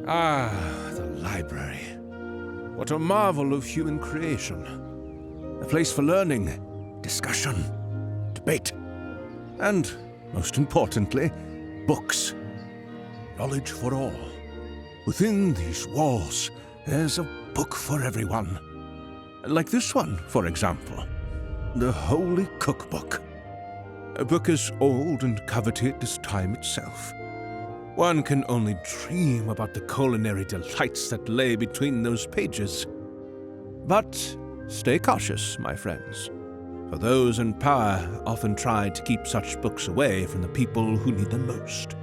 Ah, the library. What a marvel of human creation. A place for learning, discussion, debate, and, most importantly, books. Knowledge for all. Within these walls, there's a book for everyone. Like this one, for example. The Holy Cookbook. A book as old and coveted as time itself. One can only dream about the culinary delights that lay between those pages. But stay cautious, my friends, for those in power often try to keep such books away from the people who need them most.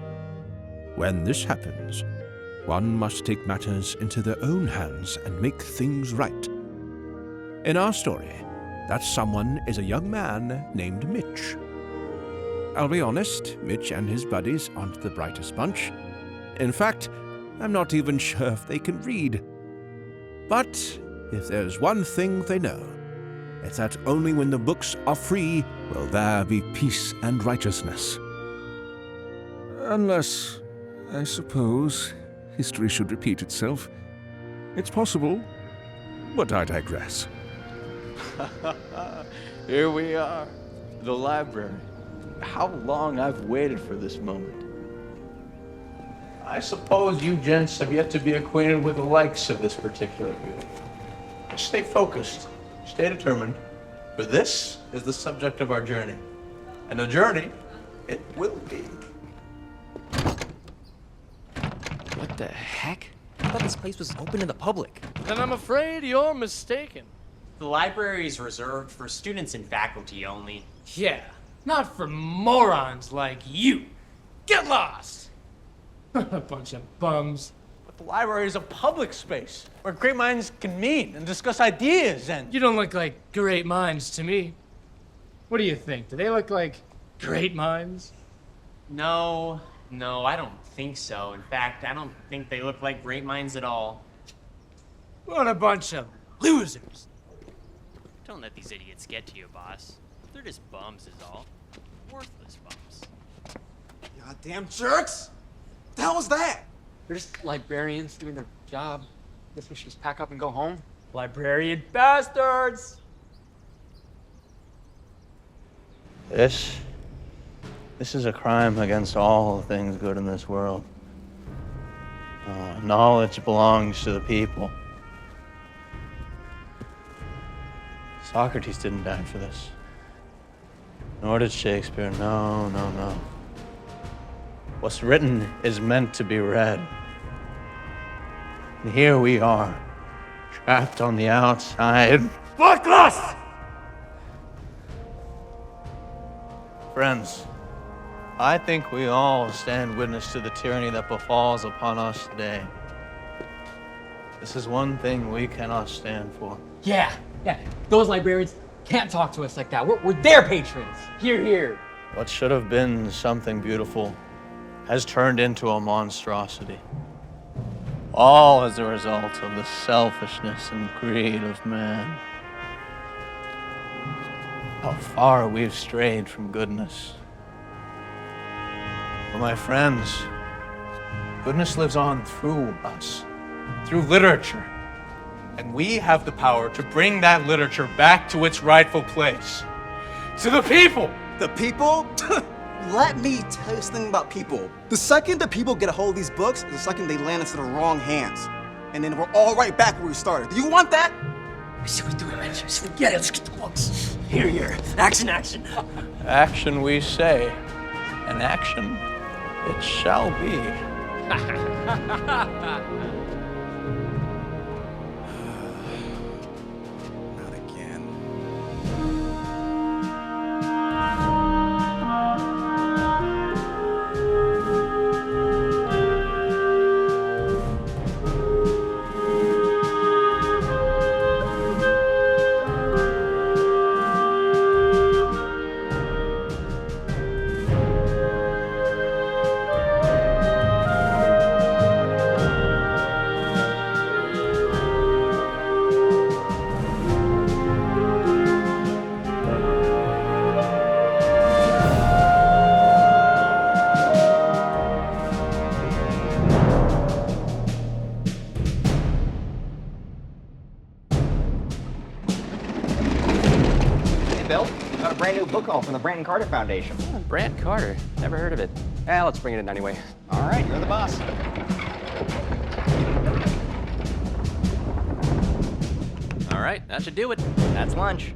When this happens, one must take matters into their own hands and make things right. In our story, that someone is a young man named Mitch. I'll be honest, Mitch and his buddies aren't the brightest bunch. In fact, I'm not even sure if they can read. But if there's one thing they know, it's that only when the books are free will there be peace and righteousness. Unless, I suppose, history should repeat itself. It's possible, but I digress. Here we are, the library. How long I've waited for this moment. I suppose you gents have yet to be acquainted with the likes of this particular view. Stay focused, stay determined, for this is the subject of our journey. And a journey it will be. What the heck? I thought this place was open to the public. Then I'm afraid you're mistaken. The library is reserved for students and faculty only. Yeah, not for morons like you. Get lost! A bunch of bums. But the library is a public space where great minds can meet and discuss ideas and... You don't look like great minds to me. What do you think? Do they look like great minds? No, I don't think so. In fact, I don't think they look like great minds at all. What a bunch of losers. Don't let these idiots get to you, boss. They're just bums is all. Worthless bums. Goddamn jerks! What the hell was that? They're just librarians doing their job. Guess we should just pack up and go home. Librarian bastards! This is a crime against all things good in this world. Knowledge belongs to the people. Socrates didn't die for this. Nor did Shakespeare. No. What's written is meant to be read. And here we are, trapped on the outside. Bookless! Friends, I think we all stand witness to the tyranny that befalls upon us today. This is one thing we cannot stand for. Yeah. Those librarians can't talk to us like that. We're their patrons. Here. What should have been something beautiful has turned into a monstrosity. All as a result of the selfishness and greed of man. How far we've strayed from goodness. But my friends, goodness lives on through us, through literature. And we have the power to bring that literature back to its rightful place. To the people! The people? Let me tell you something about people. The second the people get a hold of these books is the second they land into the wrong hands. And then we're all right back where we started. Do you want that? I see we do it, man. Just forget it. Let's get the books. Here. Action. Action we say, and action it shall be. Not again. Phil. Got a brand new book haul from the Brandon Carter Foundation. Brant Carter. Never heard of it. Let's bring it in anyway. All right, you're the boss. All right, that should do it. That's lunch.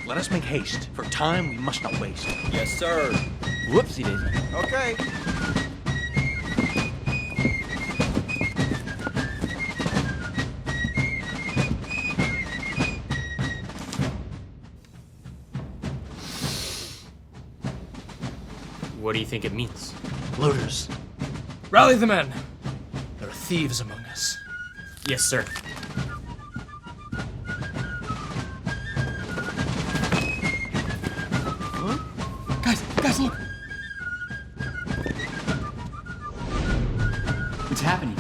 Let us make haste. For time we must not waste. Yes, sir. Whoopsie daisy. Okay. What do you think it means? Looters. Rally the men. There are thieves among us. Yes, sir. Guys, look! What's happening?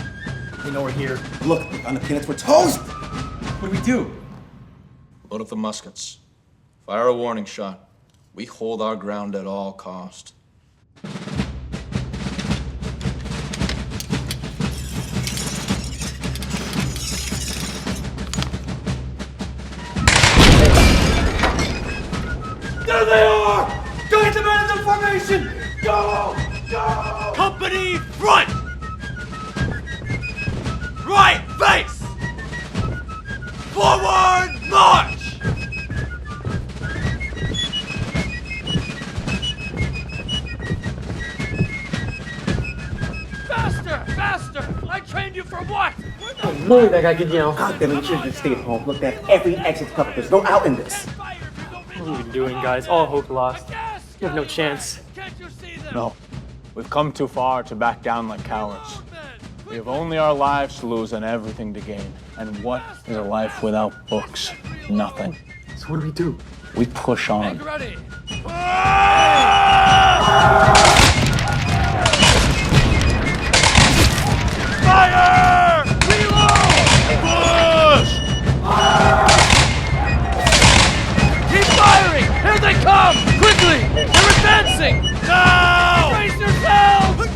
They know we're here. Look, on the peanuts, we're toast! What do we do? Load up the muskets. Fire a warning shot. We hold our ground at all cost. There they are! Go get the men in formation! Go! Go! Company front! Right face! Forward march! Faster! Faster! I trained you for what? Really, that guy could yell. God damn it, you should have just stayed home. Look, at every exit cover. There's no out in this. What are you doing, guys? All hope lost. You have no chance. Can't you see them? No. We've come too far to back down like cowards. We have only our lives to lose and everything to gain. And what is a life without books? Nothing. So what do we do? We push on. Get ready! Fire! Reload! Push! Keep firing! Here they come! Quickly! They're advancing! Now! Brace yourselves!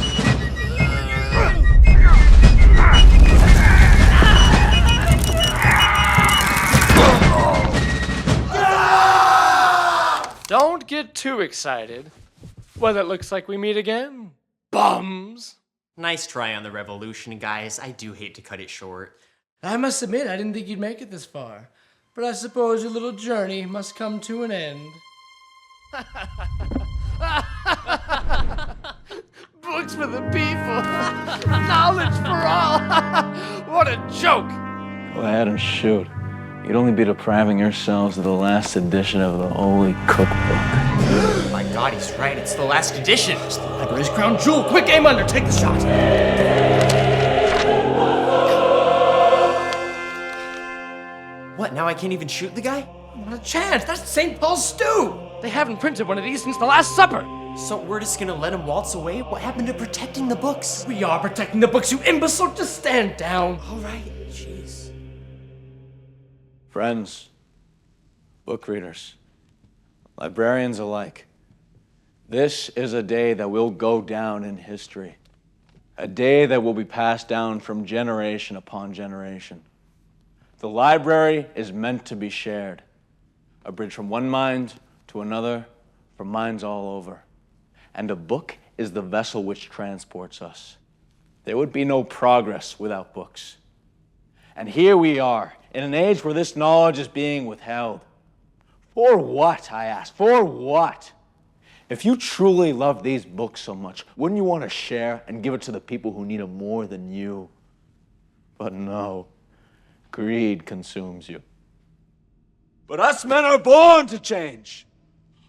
Don't get too excited. Well, it looks like we meet again. Bums! Nice try on the revolution, guys. I do hate to cut it short. I must admit, I didn't think you'd make it this far. But I suppose your little journey must come to an end. Books for the people! Knowledge for all! What a joke! Go ahead and shoot. You'd only be depriving yourselves of the last edition of the Holy Cookbook. My God, he's right. It's the last edition. It's the library's crown jewel. Quick, aim under. Take the shot. What, now I can't even shoot the guy? Not a chance. That's St. Paul's stew. They haven't printed one of these since the Last Supper. So we're just gonna let him waltz away? What happened to protecting the books? We are protecting the books, you imbecile. Just stand down. All right, jeez. Friends, book readers, librarians alike, this is a day that will go down in history. A day that will be passed down from generation upon generation. The library is meant to be shared. A bridge from one mind to another, from minds all over. And a book is the vessel which transports us. There would be no progress without books. And here we are, in an age where this knowledge is being withheld. For what, I ask? For what? If you truly love these books so much, wouldn't you want to share and give it to the people who need it more than you? But no, greed consumes you. But us men are born to change.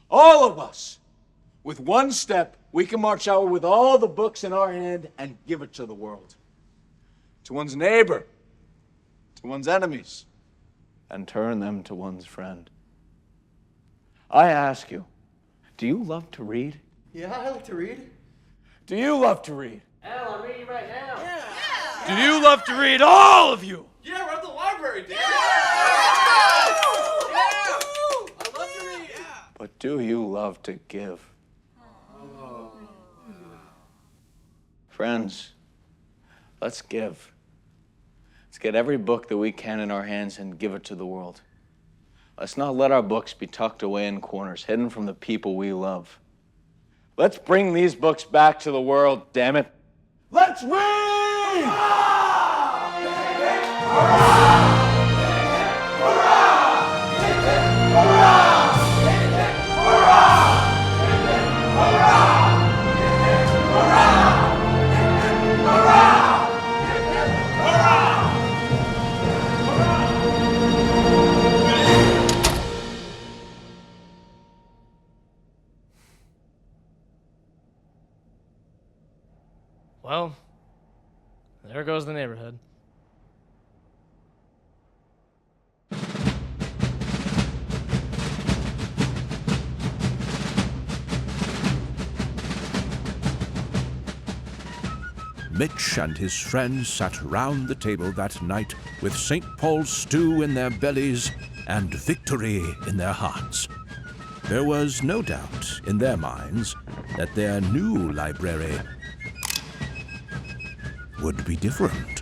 All of us. With one step, we can march out with all the books in our hand and give it to the world. To one's neighbor, to one's enemies, and turn them to one's friend. I ask you, do you love to read? Yeah, I like to read. Do you love to read? Hell, I'm reading right now. Do you love to read, all of you? Yeah, we're at the library, dude. But do you love to give? Friends, let's give. Let's get every book that we can in our hands and give it to the world. Let's not let our books be tucked away in corners, hidden from the people we love. Let's bring these books back to the world, damn it. Let's read! Well, there goes the neighborhood. Mitch and his friends sat round the table that night with St. Paul's stew in their bellies and victory in their hearts. There was no doubt in their minds that their new library would be different.